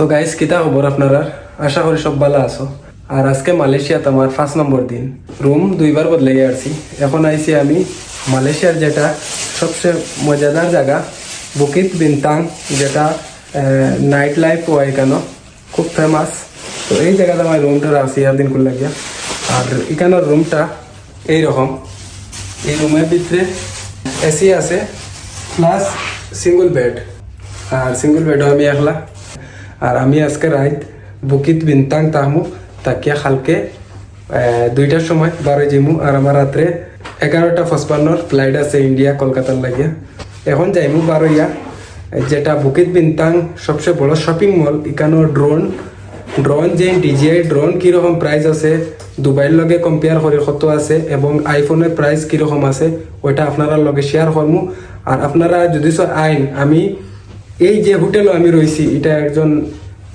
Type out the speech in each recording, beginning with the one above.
তো গাইস কিতা খবর আপনারা? আশা করি সব ভালো আছো। আর আজকে মালয়েশিয়াতে আমার 5 নম্বর দিন। রুম দুইবার বদলে গেছি। এখন আইছি আমি মালয়েশিয়ার যেটা সবচেয়ে মজাদার জায়গা বুকিত বিনতাং, যেটা নাইট লাইফ ও এখানে খুব ফেমাস। তো এই জায়গাতে আমার রুমটা রাখছি আর দিন করে লাগিয়া। আর এখানের রুমটা এইরকম। এই রুমের ভিতরে এসি আছে প্লাস সিঙ্গল বেড। আর সিঙ্গল বেডও আমি একলা। আর আমি আজকে রাত বুকিত বিনতাং তাহমু তাকিয়া খালকে 2টার সময় 12 জিমু। আর আমার রাত্রে 11:55 ফ্লাইট আছে ইন্ডিয়া কলকাতার লাগিয়া। এখন যাইমু 12 যেটা বুকিত বিনতাং সবচেয়ে বড় শপিং মল। এখানেও ড্রোন যে ডিজিআই ড্রোন কীরকম প্রাইস আছে, দুবাইয়ের লগে কম্পেয়ার করে কত আছে এবং আইফোনের প্রাইস কীরকম আছে ওইটা আপনারা লগে শেয়ার করমু। আর আপনারা যদি আইন, আমি এই যে হোটেলও আমি রয়েছি এটা একজন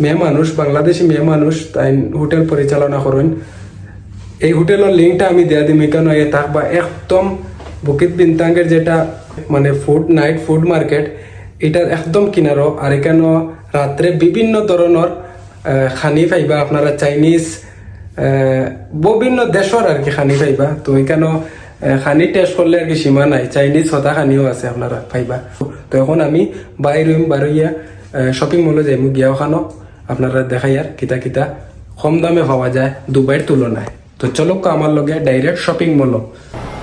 মেয়ে মানুষ, বাংলাদেশি মেয়ে মানুষ, তাই হোটেল পরিচালনা করেন। এই হোটেলের লিঙ্কটা আমি দেয়া দিম। এখানে থাকবা একদম বুকিত বিনতাঙ্গের যেটা মানে নাইট ফুড মার্কেট, এটার একদম কিনারো। আর এখানে রাত্রে বিভিন্ন ধরনের খানি পাইবা আপনারা, চাইনিজ বিভিন্ন দেশের আর কি খানি পাইবা। তো এখানে খানি টেস্ট করলে আর কি সীমা নাই, চাইনিজ হতা খানিও আছে আপনারা পাইবা। তো এখন আমি বারোইয়া শপিং মলে যাইমু, গিয়া ওখানো আপনারা দেখাই আর কিতা কিতা কম দামে পাওয়া যায় দুবাইয়ের তুলনায়। তো চলো আমার লগে ডাইরেক্ট শপিং মল।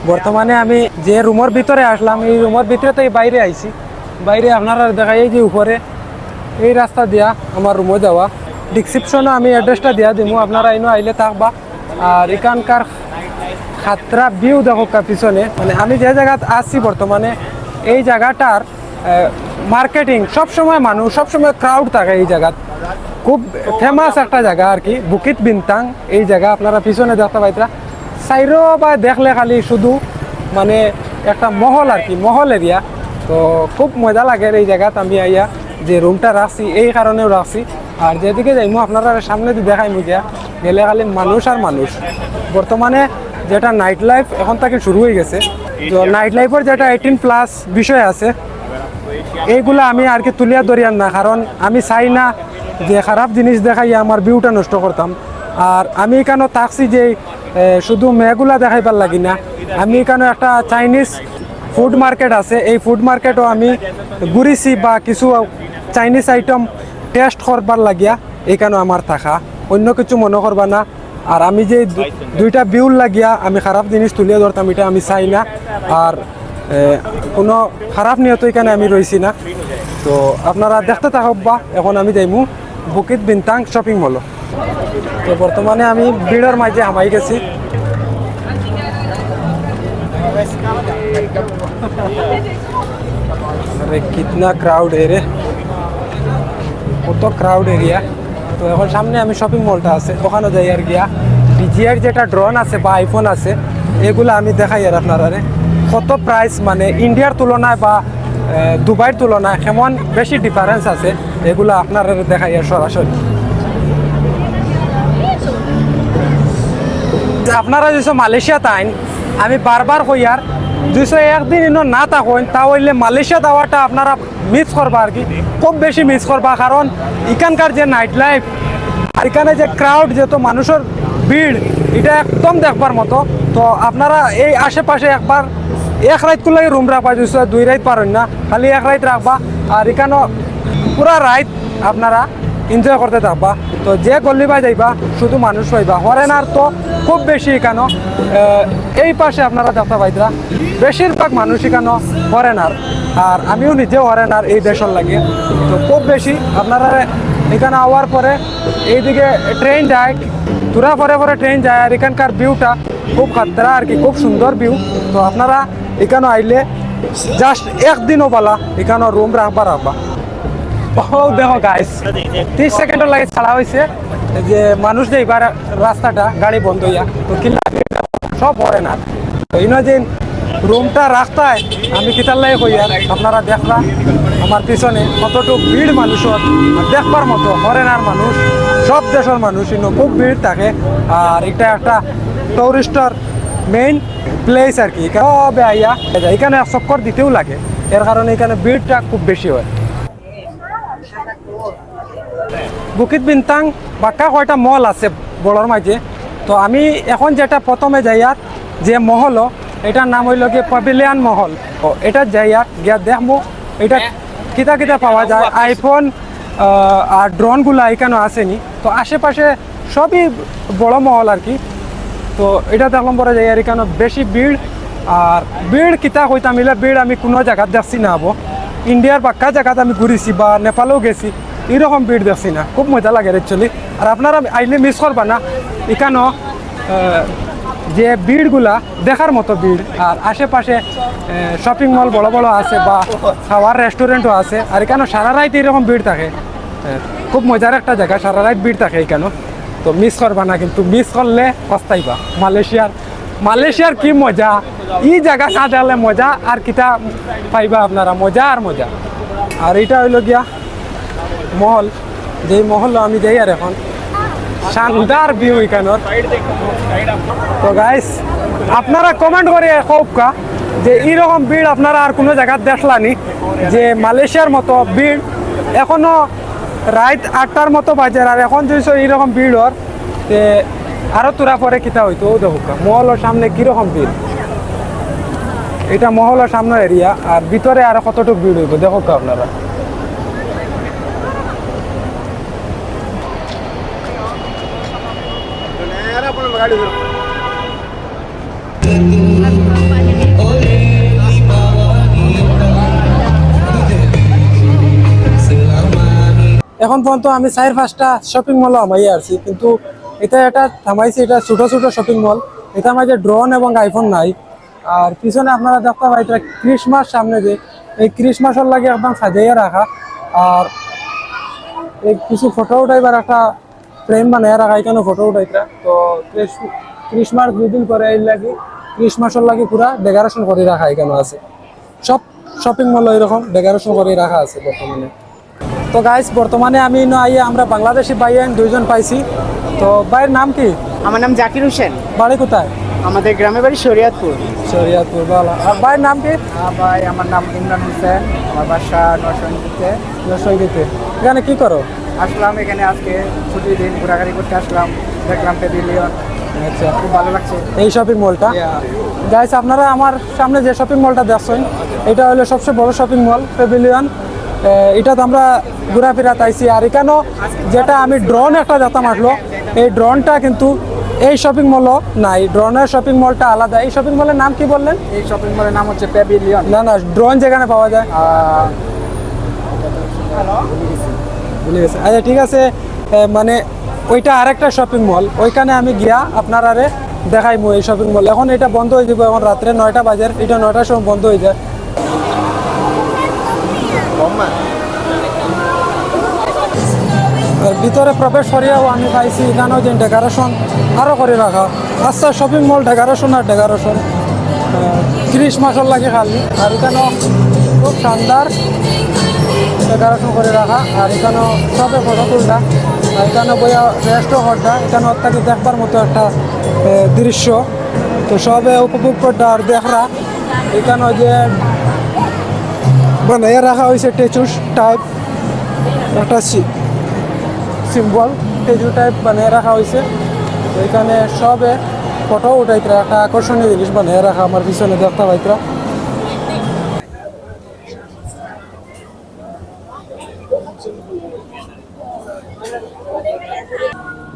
বর্তমানে আমি যে রুমের ভিতরে আসলাম, এই রুমের ভিতরে তো বাইরে আইছি। বাইরে আপনারা দেখাই যে উপরে এই রাস্তা দিয়া আমার রুমে যাওয়া। ডিসক্রিপশনে আমি অ্যাড্রেসটা দিয়া দিমু, আপনারা এনে আইলে থাকবা। আর এখানকার খাতরা ভিউ দেখো পিছনে, মানে আমি যে জায়গায় আসছি বর্তমানে এই জায়গাটার মার্কেটিং সবসময় মানুষ, সবসময় ক্রাউড থাকে এই জায়গাত। খুব ফেমাস একটা জায়গা আর কি বুকিত বিনতাং। এই জায়গা আপনারা পিছনে দেখতে পাইতরা, সাইরো বা দেখলে খালি শুধু মানে একটা মহল আর কি, মহল এরিয়া। তো খুব মজা লাগে এই জায়গাত। আমি আইয়া যে রুমটা রাখছি এই কারণেও রাখছি। আর যেদিকে যাইমু আপনারা সামনে দিয়ে দেখাইমু, গিয়া গেলে খালি মানুষ আর মানুষ। বর্তমানে যেটা নাইট লাইফ এখন থেকে শুরু হয়ে গেছে। তো নাইট লাইফের যেটা 18+ বিষয় আছে, এইগুলো আমি আর কি তুলিয়া ধরিয়ান না, কারণ আমি চাই না যে খারাপ জিনিস দেখাইয়া আমার ভিউটা নষ্ট করতাম। আর আমি এখানে থাকছি যে শুধু মেয়েগুলা দেখাইবার লাগি না, আমি এখানে একটা চাইনিজ ফুড মার্কেট আছে, এই ফুড মার্কেটও আমি ঘুরিছি বা কিছু চাইনিজ আইটেম টেস্ট করবার লাগিয়া এখানে আমার থাকা, অন্য কিছু মনে করবা না। আর আমি যে দুইটা ভিউর লাগিয়া আমি খারাপ জিনিস তুলিয়া ধরতাম, এটা আমি চাই না। আর কোনো খারাপ নিয়ত এখানে আমি রয়েছি না। তো আপনারা দেখতে থাকবা। এখন আমি যাইমু বুকিত বিনতাং শপিং মল। তো বর্তমানে আমি ভিড়ের মাঝে হামাই গেছি। अरे कितना क्राउड है रे, কত ক্রাউড এরিয়া। তো এখন সামনে আমি শপিং মলটা আছে ওখানে যাই আর গিয়া ডিজিআর যেটা ড্রোন আছে বা আইফোন আছে এগুলো আমি দেখাই আর আপনারা কত প্রাইস, মানে ইন্ডিয়ার তুলনায় বা দুবাইয়ের তুলনায় কেমন বেশি ডিফারেন্স আছে এগুলো আপনারা দেখাই আর সরাসরি। আপনারা যেসব মালয়েশিয়াতে আইন, আমি বারবার কই আর দুইশো একদিন ইনো না থাকুন, তা হইলে মালয়েশিয়া যাওয়াটা আপনারা মিস করবা আর কি, খুব বেশি মিস করবা। কারণ এখানকার যে নাইট লাইফ আর এখানে যে ক্রাউড, যেহেতু মানুষের ভিড়, এটা একদম দেখবার মতো। তো আপনারা এই আশেপাশে একবার এক রাত করলে রুম রাখবা, 2 রাত পারেন না, খালি এক রাত রাখবা। আর এখানে পুরা রাত আপনারা এনজয় করতে থাকবা। তো যে গল্লি বাই যাইবা শুধু মানুষ পাইবা, হরেনার তো খুব বেশি এখানে। এই পাশে আপনারা দেখতে পাইতরা বেশিরভাগ মানুষ এখানে হরেনার। আর আমিও নিজে হরেনার এই দেশের লাগে। তো খুব বেশি আপনারা এখানে আওয়ার পরে এইদিকে ট্রেন যায়, তোরা পরে পরে ট্রেন যায়। আর এখানকার ভিউটা খুব খাতরা আর কি, খুব সুন্দর ভিউ। তো আপনারা এখানে আইলে জাস্ট একদিনও পালা এখানে রুম রাখবা। ও দেখো গাইস, 30 সেকেন্ডের লাগে ছাড়া হয়েছে যে মানুষ যে এবার রাস্তাটা গাড়ি বন্ধ হইয়া। তো কি সব পরে না। তো ইনো যে রুমটা রাস্তায় আমি কিতার লাগে কই আর আপনারা দেখলা আমার পিছনে কতটুকু ভিড় মানুষের, দেখবার মতো ফরেনার মানুষ, সব দেশের মানুষ ইনো খুব ভিড় থাকে। আর এটা একটা টুরিস্টের মেইন প্লেস আর কি, সবে আইয়া এখানে চক্কর দিতেও লাগে, এর কারণে এখানে ভিড়টা খুব বেশি হয়। বুকিত বিনতাং বাক্কা কয়টা মল আছে বড়র মাঝে। তো আমি এখন যেটা প্রথমে যাইয়ার যে মহল এটার নাম হইল কি প্যাভিলিয়ন মহল। ও এটা যাইয়ার গিয়া দেখবো এটা কিতা কিতা পাওয়া যায়, আইফোন আর ড্রোনগুলো এখানে আসেনি। তো আশেপাশে সবই বড় মহল আর কি। তো এটা দেখলাম পরে যাই আর এখানে বেশি ভিড়। আর ভিড় কিতা কইতাম মিলে ভিড় আমি কোনো জায়গাত দেখছি না আবো। ইন্ডিয়ার বাক্কা জায়গাত আমি ঘুরেছি বা নেপালেও গেছি, এরকম ভিড় দেখছি না। খুব মজা লাগে অ্যাকচুয়ালি। আর আপনারা আইলে মিস করবা না, এখানেও যে ভিড়গুলা দেখার মতো ভিড়। আর আশেপাশে শপিং মল বড় বড় আছে বা খাওয়ার রেস্টুরেন্টও আছে। আর এখানে সারা রাত এরকম ভিড় থাকে। খুব মজার একটা জায়গা, সারা রাত ভিড় থাকে এখানে। তো মিস করবা না, কিন্তু মিস করলে পস্তাইবা। মালয়েশিয়ার কি মজা, এই জায়গা না দেখলে মজা আর কিতা পাইবা আপনারা, মজা আর মজা। আর এটা হইল গিয়া মহল, যেই মহল আমি যাই আর এখন শানদার ভিউ এখানোর। তো গাইস আপনারা কমেন্ট করে হোকা যে এইরকম ভিড় আপনারা আর কোনো জায়গায় দেখলানি, যে মালয়েশিয়ার মতো ভিড়। এখনো রাত 8টার মতো বাজে আর এখন যদি এইরকম ভিড় হর আরো তোরা পরে কিতা হইতো। ও দেখো মহলের সামনে কিরকম ভিড়, এটা মহলের সামনে এরিয়া। আর ভিতরে আরো কতটুকু ভিড় হইব দেখো আপনারা। এখন পর্যন্ত আমি 4-5টা শপিং মল আমাই আসছি, কিন্তু এটা থামাইছি। এটা ছোট ছোট শপিং মল, এটা মাঝে ড্রোন এবং আইফোন নাই। আর পিছনে আপনারা দেখতে পাই এটা ক্রিসমাস সামনে, যে এই ক্রিসমাসের লাগে একদম সাজাইয়া রাখা। আর এই কিছু ফটো উঠাইবার একটা ফ্রেম বানাইয়া রাখা, এখানে ফটো উঠাইতা। তো ক্রিসমাস 2 দিন পরে এই লাগে ক্রিসমাসের লাগে পুরা ডেকোরেশন করে রাখা এখানে আছে। সব শপিং মল এরকম ডেকোরেশন করে রাখা আছে বর্তমানে। তো গাইস বর্তমানে আমি আমরা বাংলাদেশি ভাইয়েন 2জন পাইছি। তো ভাইয়ের নাম কি? আমার নাম জাকির হোসেন। বাড়ি কোথায়? আমাদের গ্রামের বাড়ি শরিয়াতপুর। শরিয়াতপুর, ভালো। আর ভাইয়ের নাম কি? ভাই আমার নাম ইমরান হোসেন, আমার বাসা নরসিংদীতে। নরসিংদীতে। এখানে কি করো? আসলাম এখানে আজকে ছুটির দিন, ঘোরাঘুরি করতে আসলাম, দেখলাম প্যাভিলিয়ন। আচ্ছা, খুব ভালো লাগছে এই শপিং মলটা। গাইস আপনারা আমার সামনে যে শপিং মলটা দেখছেন এটা হলো সবচেয়ে বড় শপিং মল প্যাভিলিয়ন। এটাতে আমরা ঘোরাফেরা তাইছি। আর এখানেও যেটা আমি ড্রোন একটা দেখতাম আসলো, এই ড্রোনটা কিন্তু এই শপিং মলও নাই। ড্রোনের শপিং মলটা আলাদা। এই শপিং মলের নাম কি বললেন? এই শপিং মলের নাম হচ্ছে প্যাভিলিয়ন। না ড্রোন যেখানে পাওয়া যায় ভুলে গেছে। আচ্ছা ঠিক আছে, মানে ওইটা আরেকটা শপিং মল, ওইখানে আমি গিয়া আপনার আরে দেখাইমু এই শপিং মল। এখন এটা বন্ধ হয়ে যাবে, এখন রাত্রে 9টা বাজে, এটা 9টার সময় বন্ধ হয়ে যায়। আর ভিতরে প্রবেশ করিয়াও আমি পাইছি এখানেও যে ডেকোরেশন আরও করে রাখা। আচ্ছা শপিং মল ডেকোরেশন আর ডেকোরেশন ক্রিসমাসের লাগে খালি। আর এখানেও খুব শানদার ডেকোরেশন করে রাখা। আর এখানেও সবে ফটো তুলটা। আর এখানে বইয়া রেস্টও করটা, এখানে অত্যাকে দেখবার মতো একটা দৃশ্য। তো সবে উপভোগ করটা আর দেখরা। এখানেও যে বানাইয়া রাখা হয়েছে স্ট্যাচু টাইপ, একটা সিম্বল স্ট্যাচু টাইপ বানিয়ে রাখা হয়েছে। তো এখানে সবে ফটো উঠাইতরা, একটা আকর্ষণীয় জিনিস বানিয়ে রাখা আমার পিছনে দেখতে পাইতরা।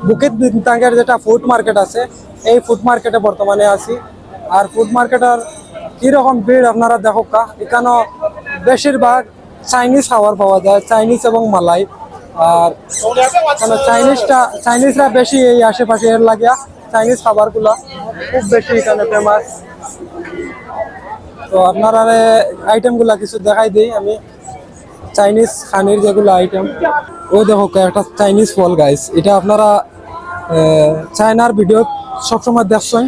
বুকিত বিনতাংয়ের যেটা ফুড মার্কেট আছে, এই ফুড মার্কেটে বর্তমানে আছি। আর ফুড মার্কেটের কীরকম ভিড় আপনারা দেখো কা। এখানেও বেশিরভাগ চাইনিজ খাবার পাওয়া যায়, চাইনিজ এবং মালাই। আর চাইনিজরা বেশি এই আশেপাশে এর লাগিয়া চাইনিজ খাবারগুলো খুব বেশি এখানে ফেমাস। তো আপনারা আইটেমগুলা কিছু দেখাই দিই আমি, চাইনিজ খানির যেগুলো আইটেম। ও দেখো একটা চাইনিজ ফল গাইস, এটা আপনারা চায়নার ভিডিও সবসময় দেখছেন।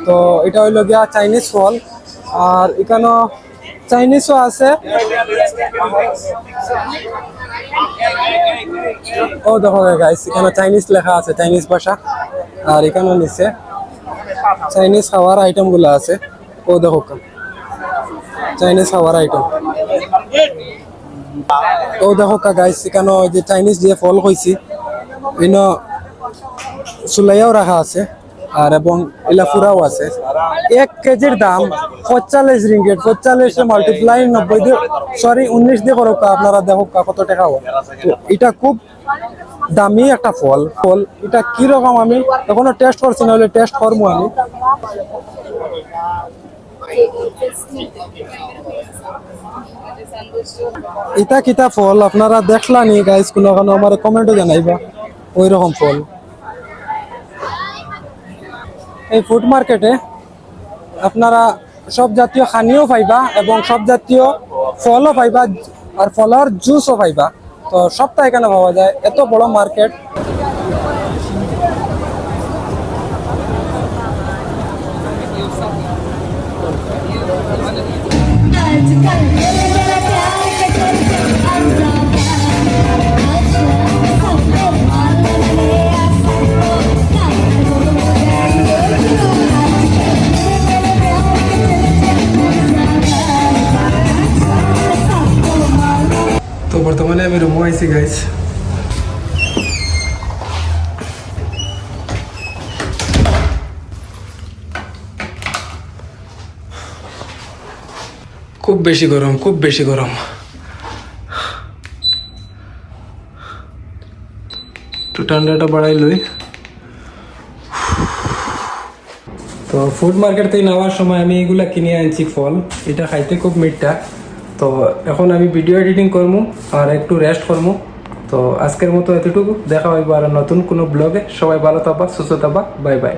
তো এটা হইল গিয়া চাইনিজ ফল। আর এখানেও চাইনিজও আছে। ও দেখো গাইস এখানে চাইনিজ লেখা আছে, চাইনিজ ভাষা। আর এখানেও নিচে চাইনিজ খাওয়ার আইটেমগুলো আছে। ও দেখো চাইনিজ খাওয়ার আইটেম। ও দেখো গাইস এখানে যে চাইনিজ যে ফল কইছি ইন চুলাইয়াও রাখা আছে আর এবং ইলাফুরাও আছে 1 কেজির দাম 45 রিঙ্গিট 45 মাল্টিপ্লাই 90 দিয়ে সরি 19 দিয়ে করো আপনারা দেখো কত টাকা হয় তো এটা খুব দামি একটা ফল এটা কি রকম আমি এখনো টেস্ট করছি না হলে টেস্ট করবো আমি এটা কিতা ফল আপনারা দেখলানি গাইস কোনো আমার কমেন্টে জানাইবা ওই রকম ফল এই ফুড মার্কেটে আপনারা সব জাতীয় খানিও পাইবা এবং সব জাতীয় ফলও পাইবা আর ফলের জুসও পাইবা তো সবটা এখানে পাওয়া যায় এত বড় মার্কেট তো বর্তমানে আমি রুমে আইছি গাইস খুব বেশি গরম তো ঠান্ডাটা বাড়াই লই তো ফুড মার্কেট থেকে নেওয়ার সময় আমি এগুলা কিনে আনছি ফল এটা খাইতে খুব মিঠা তো এখন আমি ভিডিও এডিটিং করবো আর একটু রেস্ট করবো তো আজকের মতো এতটুকু দেখা হইব আর নতুন কোনো ব্লগে সবাই ভালো থাকবা সুস্থ থাকবা বাই বাই